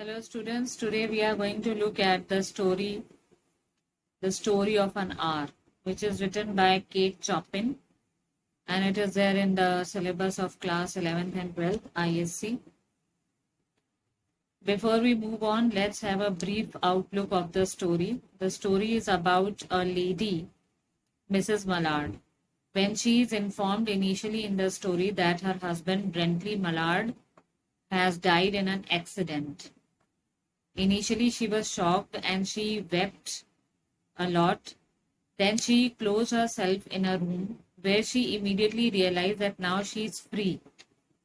Hello students, today we are going to look at The Story of an Hour, which is written by Kate Chopin, and it is there in the syllabus of class 11th and 12th ISC. Before we move on, let's have a brief outlook of the story. The story is about a lady, Mrs. Mallard. When she is informed initially in the story that her husband, Brentley Mallard, has died in an accident. Initially, she was shocked and she wept a lot. Then she closed herself in a room where she immediately realized that now she is free.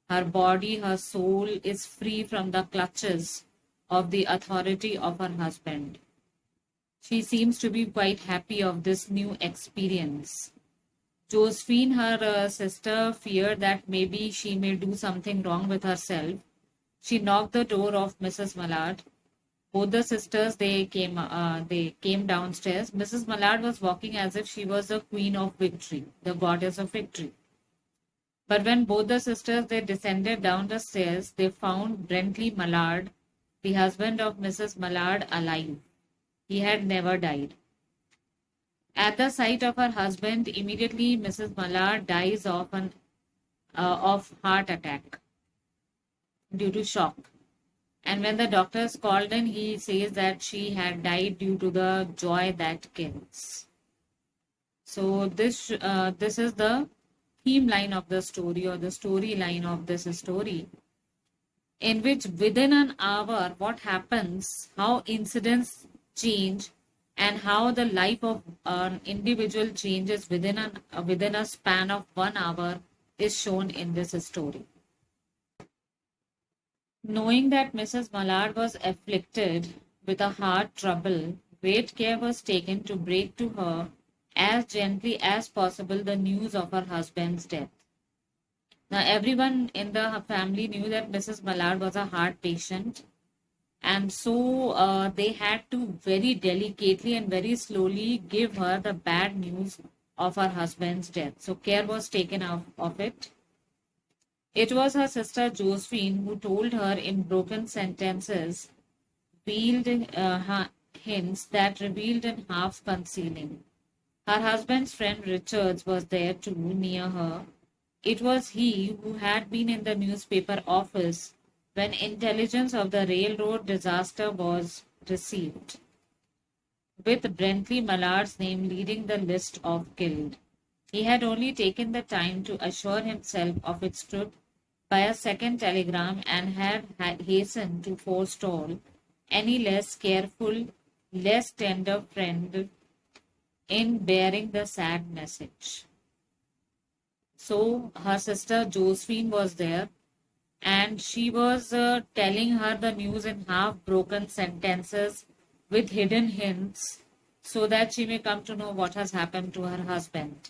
Her body, her soul is free from the clutches of the authority of her husband. She seems to be quite happy of this new experience. Josephine, her sister, feared that maybe she may do something wrong with herself. She knocked the door of Mrs. Mallard. Both the sisters they came downstairs. Mrs. Mallard was walking as if she was the queen of victory, the goddess of victory. But when both the sisters they descended down the stairs, they found Brentley Mallard, the husband of Mrs. Mallard, alive. He had never died. At the sight of her husband, immediately Mrs. Mallard dies of heart attack due to shock. And when the doctors called in, he says that she had died due to the joy that kills. So this is the theme line of the story, or the storyline of this story, in which within an hour what happens, how incidents change, and how the life of an individual changes within a span of 1 hour is shown in this story. Knowing that Mrs. Mallard was afflicted with a heart trouble, great care was taken to break to her as gently as possible the news of her husband's death. Now, everyone in the family knew that Mrs. Mallard was a heart patient, and so they had to very delicately and very slowly give her the bad news of her husband's death. So, care was taken of it. It was her sister Josephine who told her in broken sentences, veiled hints that revealed in half concealing. Her husband's friend Richards was there too, near her. It was he who had been in the newspaper office when intelligence of the railroad disaster was received, with Brentley Mallard's name leading the list of killed. He had only taken the time to assure himself of its truth by a second telegram and had hastened to forestall any less careful, less tender friend in bearing the sad message. So her sister Josephine was there, and she was telling her the news in half broken sentences with hidden hints so that she may come to know what has happened to her husband.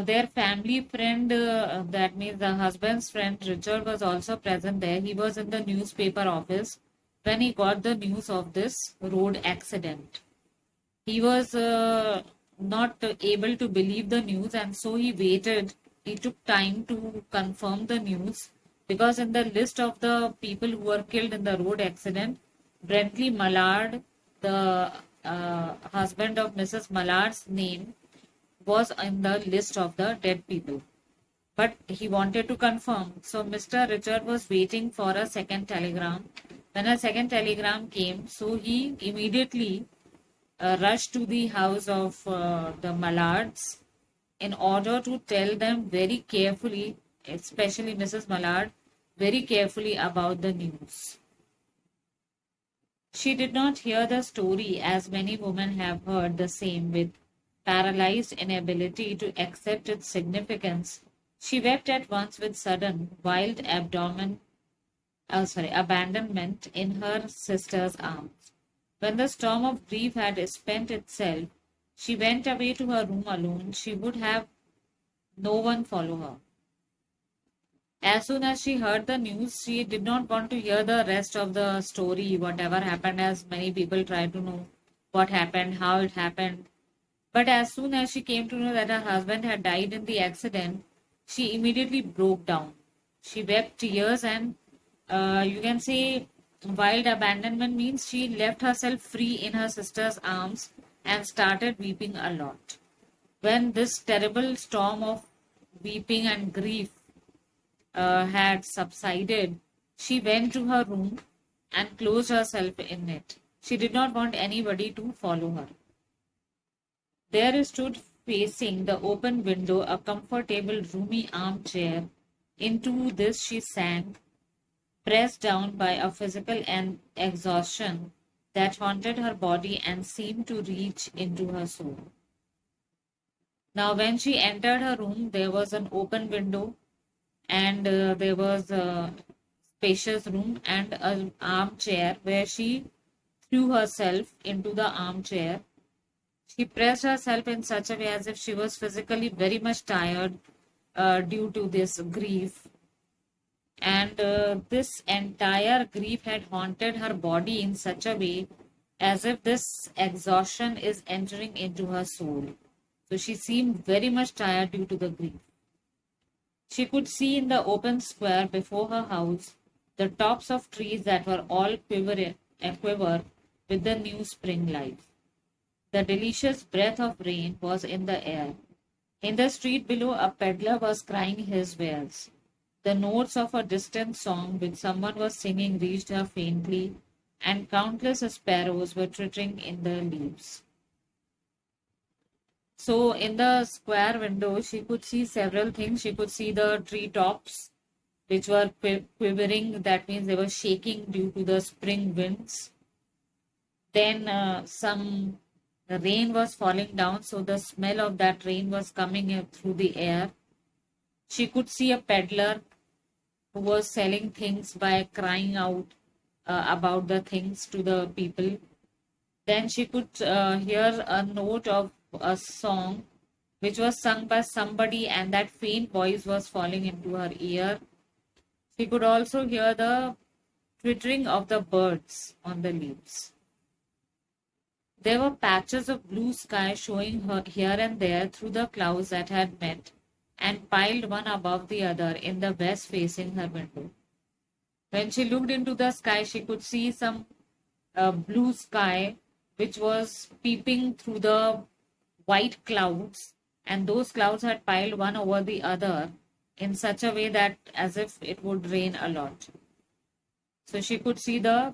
Their family friend, that means the husband's friend Richard, was also present there. He was in the newspaper office when he got the news of this road accident. He was not able to believe the news, and so he waited. He took time to confirm the news, because in the list of the people who were killed in the road accident, Brentley Mallard, the husband of Mrs. Mallard's name, was in the list of the dead people. But he wanted to confirm. So Mr. Richard was waiting for a second telegram. When a second telegram came, so he immediately rushed to the house of the Mallards in order to tell them very carefully, especially Mrs. Mallard, very carefully about the news. She did not hear the story as many women have heard the same, with paralyzed inability to accept its significance. She wept at once with sudden, wild abandonment in her sister's arms. When the storm of grief had spent itself, she went away to her room alone. She would have no one follow her. As soon as she heard the news, she did not want to hear the rest of the story, whatever happened, as many people try to know what happened, how it happened. But as soon as she came to know that her husband had died in the accident, she immediately broke down. She wept tears, and you can say Wild abandonment means she left herself free in her sister's arms and started weeping a lot. When this terrible storm of weeping and grief had subsided, she went to her room and closed herself in it. She did not want anybody to follow her. There stood facing the open window a comfortable, roomy armchair. Into this she sank, pressed down by a physical and exhaustion that haunted her body and seemed to reach into her soul. Now, when she entered her room, there was an open window, and there was a spacious room and an armchair where she threw herself into the armchair. She pressed herself in such a way as if she was physically very much tired due to this grief. And this entire grief had haunted her body in such a way as if this exhaustion is entering into her soul. So she seemed very much tired due to the grief. She could see in the open square before her house the tops of trees that were all quiver with the new spring life. The delicious breath of rain was in the air. In the street below, a peddler was crying his wares. The notes of a distant song which someone was singing reached her faintly, and countless sparrows were twittering in the leaves. So, in the square window, she could see several things. She could see the tree tops, which were quivering. That means they were shaking due to the spring winds. Then, some rain was falling down, so the smell of that rain was coming through the air. She could see a peddler who was selling things by crying out about the things to the people. Then she could hear a note of a song which was sung by somebody, and that faint voice was falling into her ear. She could also hear the twittering of the birds on the leaves. There were patches of blue sky showing her here and there through the clouds that had met and piled one above the other in the west facing her window. When she looked into the sky, she could see some blue sky which was peeping through the white clouds, and those clouds had piled one over the other in such a way that as if it would rain a lot. So she could see the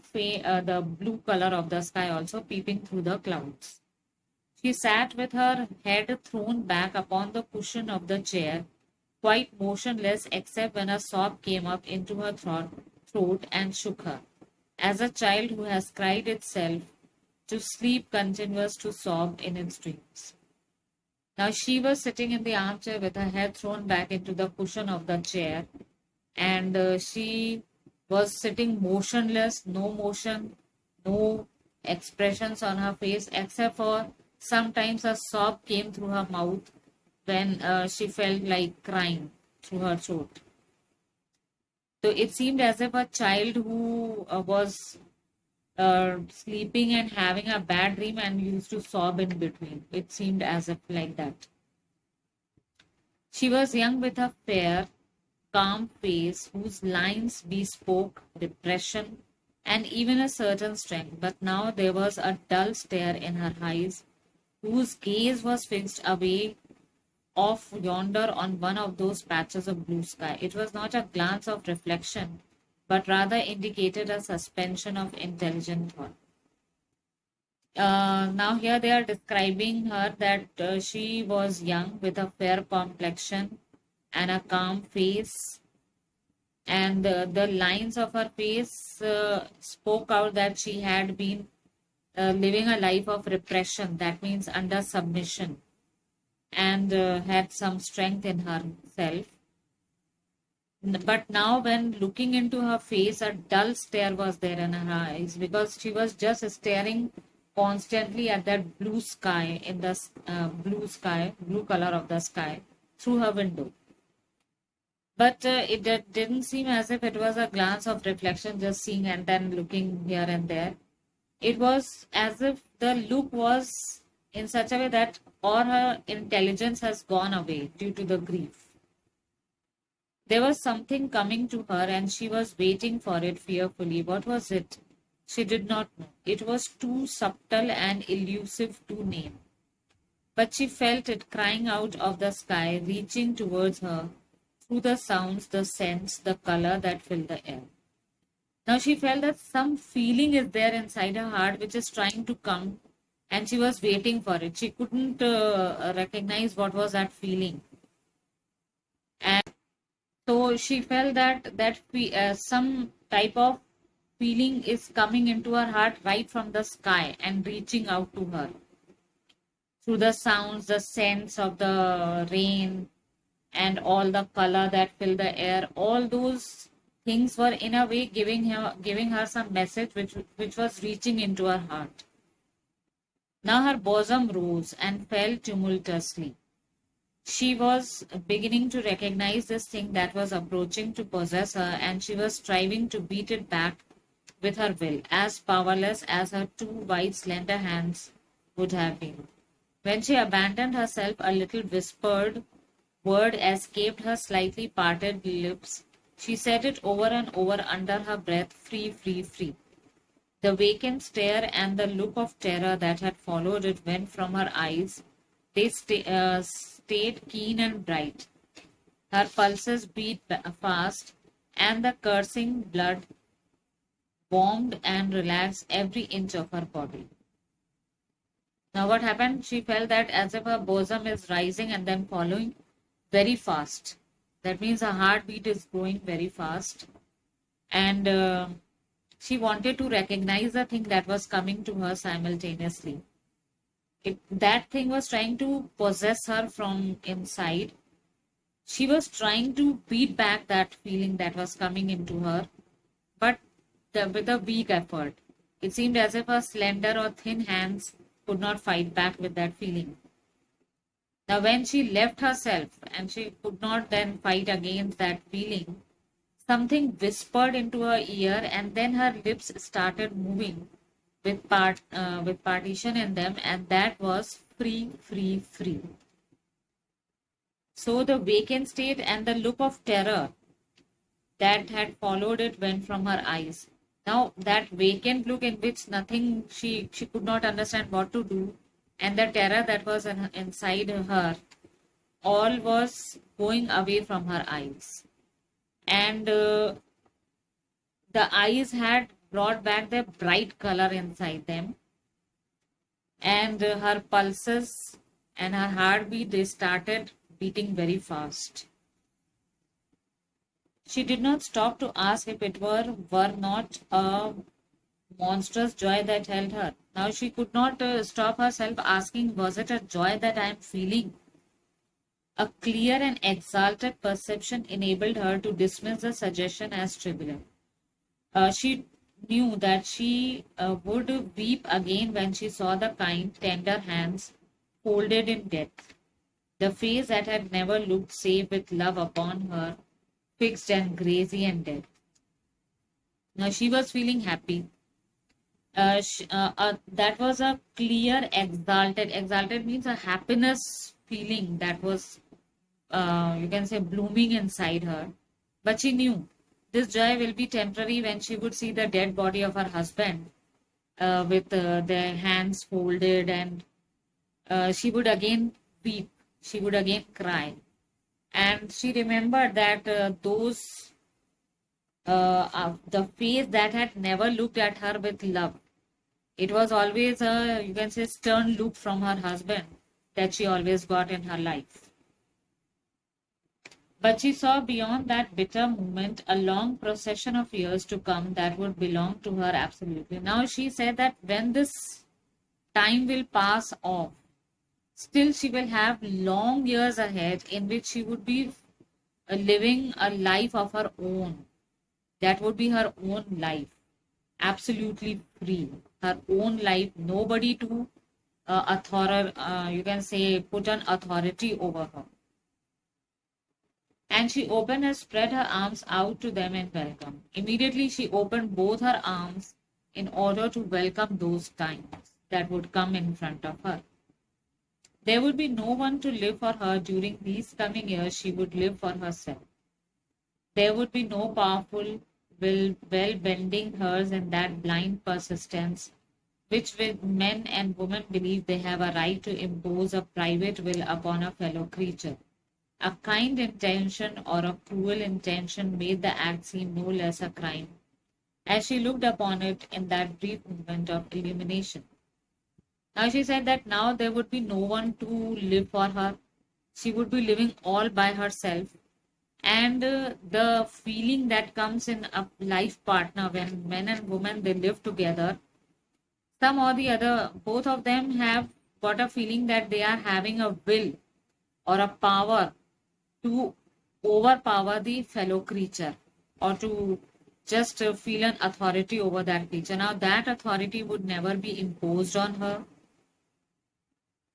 blue color of the sky also peeping through the clouds. She sat with her head thrown back upon the cushion of the chair, quite motionless except when a sob came up into her throat and shook her, as a child who has cried itself to sleep continues to sob in its dreams. Now she was sitting in the armchair with her head thrown back into the cushion of the chair, and she was sitting motionless, no motion, no expressions on her face, except for sometimes a sob came through her mouth when she felt like crying through her throat. So it seemed as if a child who was sleeping and having a bad dream and used to sob in between. It seemed as if like that. She was young with a fair, calm face whose lines bespoke depression and even a certain strength, but now there was a dull stare in her eyes, whose gaze was fixed away off yonder on one of those patches of blue sky. It was not a glance of reflection, but rather indicated a suspension of intelligent thought. Now here they are describing her that she was young with a fair complexion and a calm face, and the lines of her face spoke out that she had been living a life of repression, that means under submission, and had some strength in herself. But now, when looking into her face, a dull stare was there in her eyes because she was just staring constantly at that blue sky in the blue color of the sky through her window. But didn't seem as if it was a glance of reflection, just seeing and then looking here and there. It was as if the look was in such a way that all her intelligence has gone away due to the grief. There was something coming to her, and she was waiting for it fearfully. What was it? She did not know. It was too subtle and elusive to name. But she felt it crying out of the sky, reaching towards her through the sounds, the scents, the color that filled the air. Now she felt that some feeling is there inside her heart which is trying to come, and she was waiting for it. She couldn't recognize what was that feeling. And so she felt that some type of feeling is coming into her heart right from the sky and reaching out to her through the sounds, the scents of the rain, and all the color that filled the air. All those things were in a way giving her some message which was reaching into her heart. Now her bosom rose and fell tumultuously. She was beginning to recognize this thing that was approaching to possess her, and she was striving to beat it back with her will, as powerless as her two white, slender hands would have been. When she abandoned herself, a little whispered word escaped her slightly parted lips. She said it over and over under her breath, free, free, free. The vacant stare and the look of terror that had followed it went from her eyes. They stayed keen and bright. Her pulses beat fast, and the coursing blood warmed and relaxed every inch of her body. Now, what happened? She felt that as if her bosom is rising and then following very fast. That means her heartbeat is going very fast. And she wanted to recognize the thing that was coming to her simultaneously. That thing was trying to possess her from inside. She was trying to beat back that feeling that was coming into her, but with a weak effort. It seemed as if her slender or thin hands could not fight back with that feeling. Now, when she left herself and she could not then fight against that feeling, something whispered into her ear, and then her lips started moving with partition in them, and that was free, free, free. So the vacant state and the look of terror that had followed it went from her eyes. Now that vacant look in which nothing she could not understand what to do, and the terror that was inside her, all was going away from her eyes. And the eyes had brought back the bright color inside them, and her pulses and her heartbeat, they started beating very fast. She did not stop to ask if it were not a monstrous joy that held her. Now she could not stop herself asking, was it a joy that I am feeling? A clear and exalted perception enabled her to dismiss the suggestion as trivial. She knew that she would weep again when she saw the kind, tender hands folded in death, the face that had never looked save with love upon her, fixed and crazy and dead. Now she was feeling happy. That was a clear, exalted. Exalted means a happiness feeling that was, you can say, blooming inside her. But she knew this joy will be temporary when she would see the dead body of her husband with their hands folded, and she would again weep. She would again cry. And she remembered that the face that had never looked at her with love. It was always a, you can say, stern look from her husband that she always got in her life. But she saw beyond that bitter moment a long procession of years to come that would belong to her absolutely. Now she said that when this time will pass off, still she will have long years ahead in which she would be living a life of her own. That would be her own life, absolutely free. Her own life, nobody to you can say, put an authority over her. And she opened and spread her arms out to them in welcome. Immediately she opened both her arms in order to welcome those times that would come in front of her. There would be no one to live for her during these coming years. She would live for herself. There would be no powerful will bending hers in that blind persistence, which with men and women believe they have a right to impose a private will upon a fellow creature. A kind intention or a cruel intention made the act seem no less a crime, as she looked upon it in that brief moment of illumination. Now she said that now there would be no one to live for her. She would be living all by herself. And the feeling that comes in a life partner when men and women they live together, some or the other, both of them have got a feeling that they are having a will or a power to overpower the fellow creature or to just feel an authority over that creature. Now, that authority would never be imposed on her,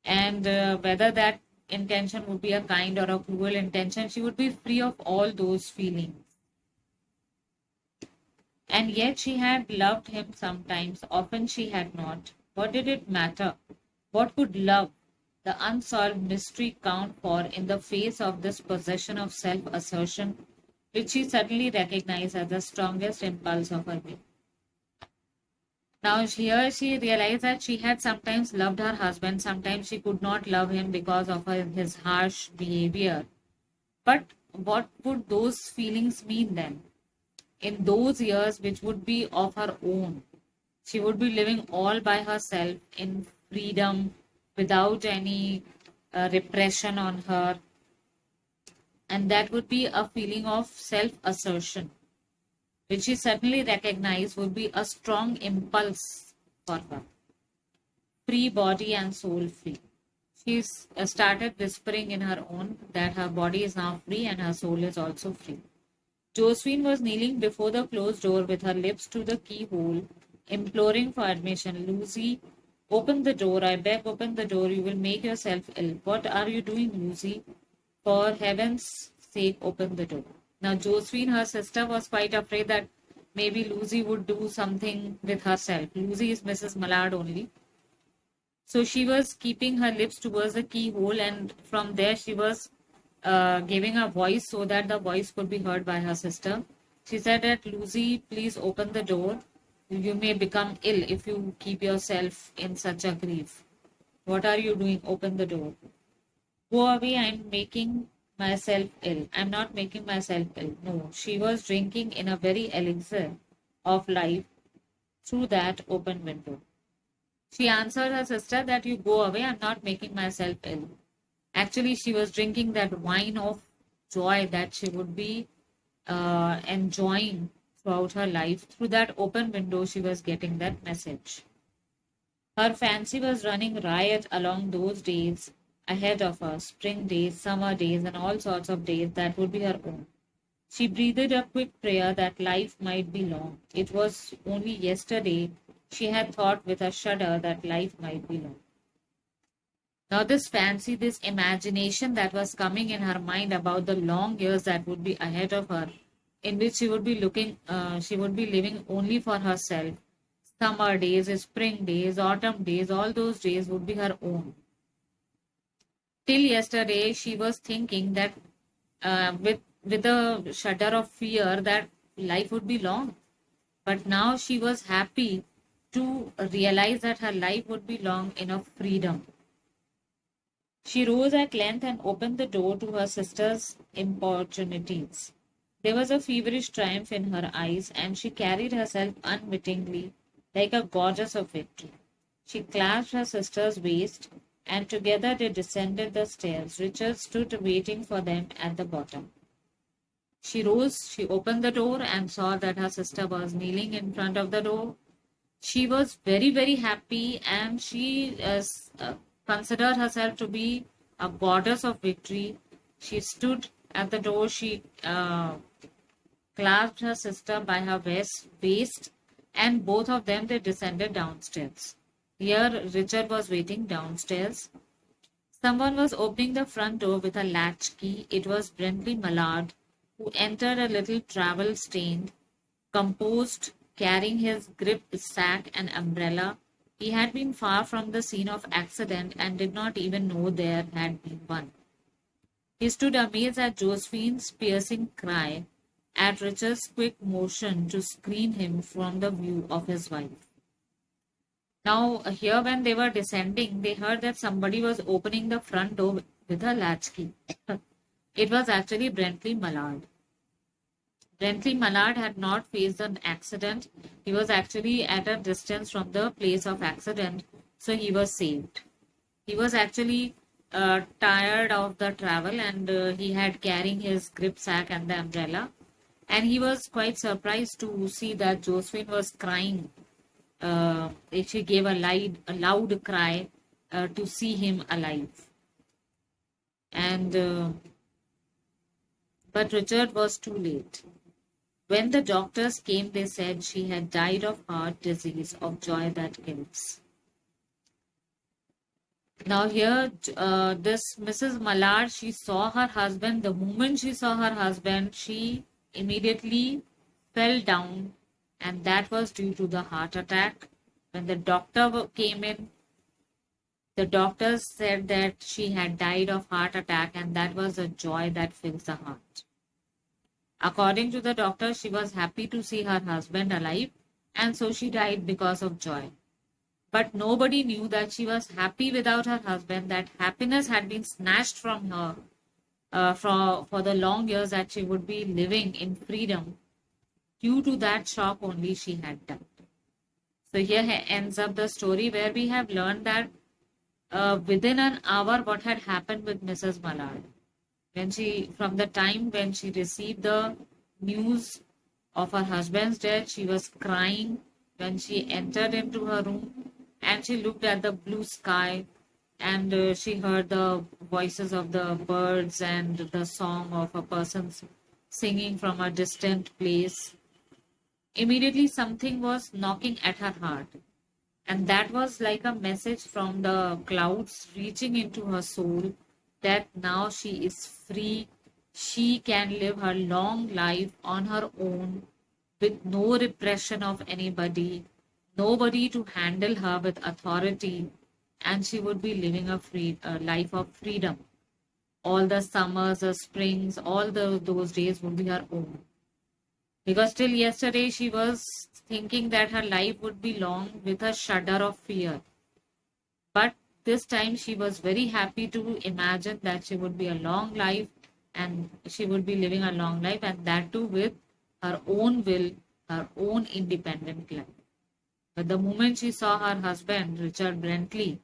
and whether that intention would be a kind or a cruel intention, she would be free of all those feelings. And yet she had loved him sometimes, often she had not. What did it matter? What could love, the unsolved mystery, count for in the face of this possession of self assertion, which she suddenly recognized as the strongest impulse of her being? Now, here she realized that she had sometimes loved her husband, sometimes she could not love him because of his harsh behavior. But what would those feelings mean then? In those years, which would be of her own, she would be living all by herself in freedom without any repression on her. And that would be a feeling of self assertion, which she certainly recognized would be a strong impulse for her. Free body and soul free. She's started whispering in her own that her body is now free and her soul is also free. Josephine was kneeling before the closed door with her lips to the keyhole, imploring for admission. Lucy, open the door. I beg, open the door. You will make yourself ill. What are you doing, Lucy? For heaven's sake, open the door. Now, Josephine, her sister, was quite afraid that maybe Lucy would do something with herself. Lucy is Mrs. Mallard only. So she was keeping her lips towards the keyhole, and from there she was giving a voice so that the voice could be heard by her sister. She said that, Lucy, please open the door. You may become ill if you keep yourself in such a grief. What are you doing? Open the door. Go away, I'm making myself ill. I'm not making myself ill. No, she was drinking in a very elixir of life through that open window. She answered her sister that you go away, I'm not making myself ill. Actually, she was drinking that wine of joy that she would be enjoying throughout her life. Through that open window, she was getting that message. Her fancy was running riot along those days ahead of her, spring days, summer days, and all sorts of days that would be her own. She breathed a quick prayer that life might be long. It was only yesterday she had thought with a shudder that life might be long. Now, this fancy, this imagination that was coming in her mind about the long years that would be ahead of her, in which she would be living only for herself. Summer days, spring days, autumn days, all those days would be her own. Till yesterday, she was thinking that with a shudder of fear that life would be long. But now she was happy to realize that her life would be long enough freedom. She rose at length and opened the door to her sister's importunities. There was a feverish triumph in her eyes, and she carried herself unwittingly like a goddess of victory. She clasped her sister's waist, and together they descended the stairs. Richard stood waiting for them at the bottom. She rose, she opened the door, and saw that her sister was kneeling in front of the door. She was very, very happy, and she considered herself to be a goddess of victory. She stood at the door. She clasped her sister by her waist, and both of them they descended downstairs. Here, Richard was waiting downstairs. Someone was opening the front door with a latch key. It was Brindley Mallard, who entered a little travel-stained, composed, carrying his grip sack and umbrella. He had been far from the scene of accident and did not even know there had been one. He stood amazed at Josephine's piercing cry. at Richard's quick motion to screen him from the view of his wife. Now, here when they were descending, they heard that somebody was opening the front door with a latchkey. It was actually Brentley Mallard. Brentley Mallard had not faced an accident. He was actually at a distance from the place of accident, so he was saved. He was actually tired of the travel, and he had carrying his grip sack and the umbrella. And he was quite surprised to see that Josephine was crying. She gave a loud cry to see him alive. And but Richard was too late. When the doctors came, they said she had died of heart disease, of joy that kills. Now here, this Mrs. Mallard, she saw her husband. The moment she saw her husband, she immediately fell down, and that was due to the heart attack. When the doctor came in, the doctors said that she had died of heart attack, and that was a joy that fills the heart. According to the doctor, she was happy to see her husband alive, and so she died because of joy. But nobody knew that she was happy without her husband, that happiness had been snatched from her for the long years that she would be living in freedom. Due to that shock only, she had died. So here ends up the story where we have learned that within an hour what had happened with Mrs. Mallard. From the time when she received the news of her husband's death, she was crying when she entered into her room, and she looked at the blue sky, and she heard the voices of the birds and the song of a person singing from a distant place. Immediately something was knocking at her heart, and that was like a message from the clouds reaching into her soul that now she is free. She can live her long life on her own with no repression of anybody, nobody to handle her with authority, and she would be living a life of freedom. All the summers, the springs, those days would be her own. Because till yesterday she was thinking that her life would be long with a shudder of fear. But this time she was very happy to imagine that she would be a long life, and she would be living a long life, and that too with her own will, her own independent life. But the moment she saw her husband, Richard Brentley,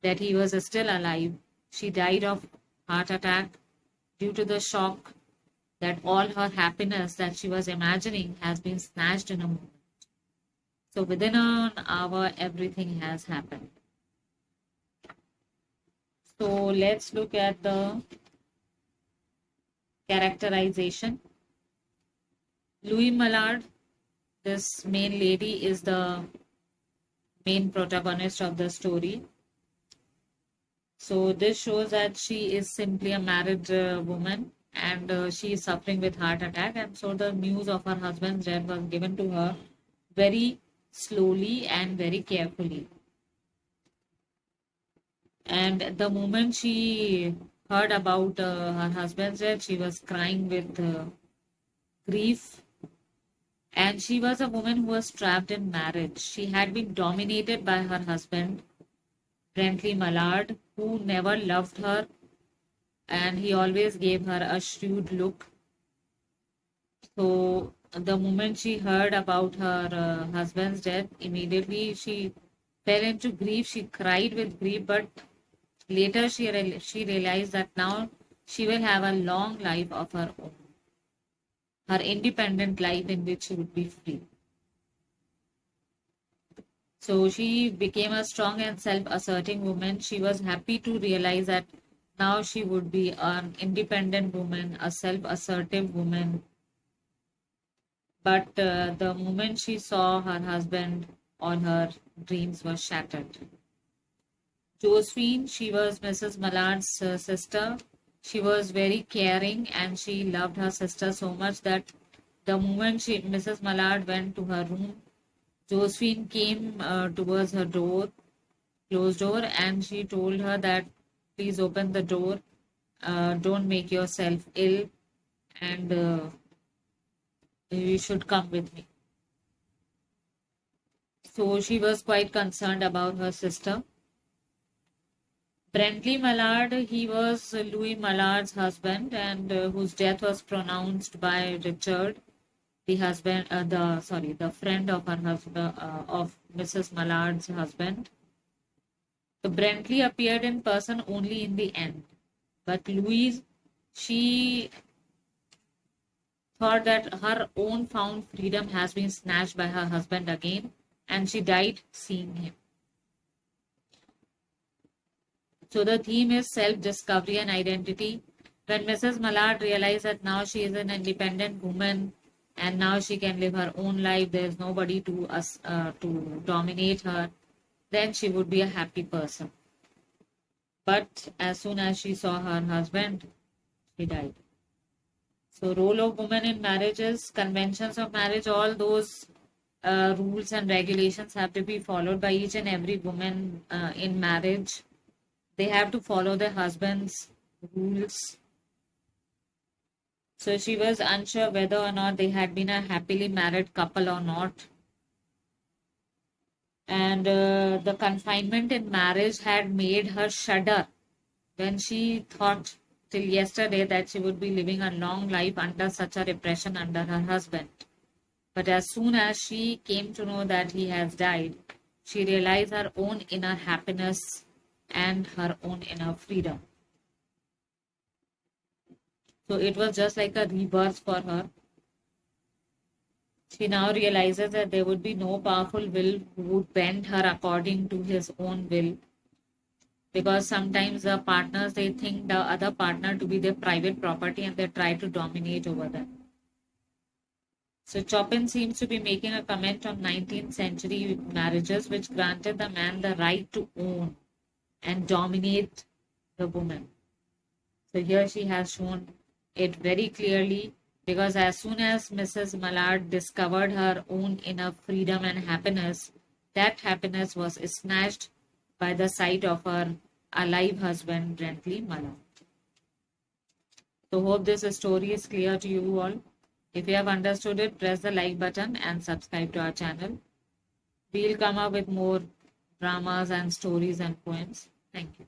that he was still alive, she died of heart attack due to the shock that all her happiness that she was imagining has been snatched in a moment. So within an hour, everything has happened. So let's look at the characterization. Louis Mallard, this main lady, is the main protagonist of the story. So this shows that she is simply a married woman, and she is suffering with heart attack, and so the news of her husband's death was given to her very slowly and very carefully. And the moment she heard about her husband's death, she was crying with grief. And she was a woman who was trapped in marriage. She had been dominated by her husband, Brentley Mallard, who never loved her, and he always gave her a shrewd look. So the moment she heard about her husband's death, immediately she fell into grief. She cried with grief, but later she realized that now she will have a long life of her own, her independent life in which she would be free. So she became a strong and self-asserting woman. She was happy to realize that now she would be an independent woman, a self-assertive woman. But the moment she saw her husband, all her dreams were shattered. Josephine, she was Mrs. Mallard's sister. She was very caring, and she loved her sister so much that the moment Mrs. Mallard went to her room, Josephine came towards her door, closed door, and she told her that please open the door, don't make yourself ill, and You should come with me. So she was quite concerned about her sister. Brentley Mallard, he was Louis Mallard's husband, and whose death was pronounced by Richard, the friend of her husband, of Mrs. Mallard's husband. So Brentley appeared in person only in the end, but Louise, she thought that her own found freedom has been snatched by her husband again, and she died seeing him. So the theme is self-discovery and identity. When Mrs. Mallard realized that now she is an independent woman and now she can live her own life, there's nobody to dominate her, then she would be a happy person. But as soon as she saw her husband, she died. So role of women in marriages, conventions of marriage, all those rules and regulations have to be followed by each and every woman in marriage. They have to follow their husband's rules. So she was unsure whether or not they had been a happily married couple or not. And the confinement in marriage had made her shudder when she thought till yesterday that she would be living a long life under such a repression under her husband. But as soon as she came to know that he has died, she realized her own inner happiness and her own inner freedom. So it was just like a rebirth for her. She now realizes that there would be no powerful will who would bend her according to his own will. Because sometimes the partners, they think the other partner to be their private property and they try to dominate over them. So Chopin seems to be making a comment on 19th century marriages which granted the man the right to own and dominate the woman. So here she has shown it very clearly, because as soon as Mrs. Mallard discovered her own inner freedom and happiness, that happiness was snatched by the sight of her alive husband, Brentley Mallard. So hope this story is clear to you all. If you have understood it, press the like button and subscribe to our channel. We'll come up with more dramas and stories and poems. Thank you.